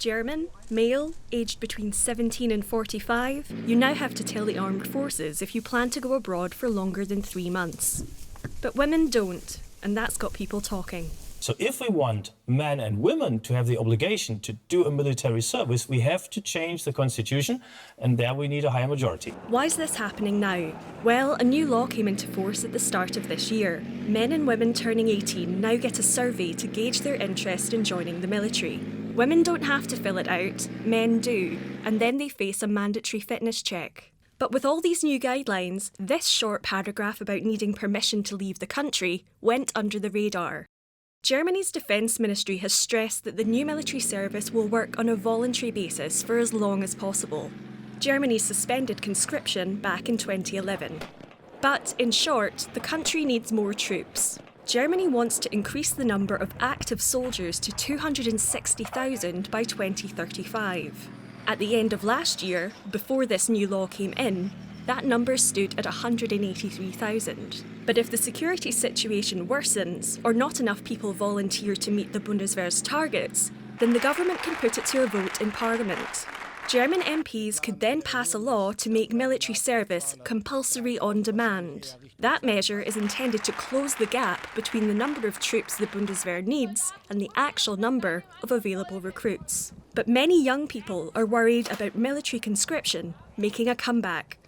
German, male, aged between 17 and 45, you now have to tell the armed forces if you plan to go abroad for longer than 3 months. But women don't, and that's got people talking. So if we want men and women to have the obligation to do a military service, we have to change the constitution, and there we need a higher majority. Why is this happening now? Well, a new law came into force at the start of this year. Men and women turning 18 now get a survey to gauge their interest in joining the military. Women don't have to fill it out, men do, and then they face a mandatory fitness check. But with all these new guidelines, this short paragraph about needing permission to leave the country went under the radar. Germany's Defence Ministry has stressed that the new military service will work on a voluntary basis for as long as possible. Germany suspended conscription back in 2011. But, in short, the country needs more troops. Germany wants to increase the number of active soldiers to 260,000 by 2035. At the end of last year, before this new law came in, that number stood at 183,000. But if the security situation worsens, or not enough people volunteer to meet the Bundeswehr's targets, then the government can put it to a vote in Parliament. German MPs could then pass a law to make military service compulsory on demand. That measure is intended to close the gap between the number of troops the Bundeswehr needs and the actual number of available recruits. But many young people are worried about military conscription making a comeback.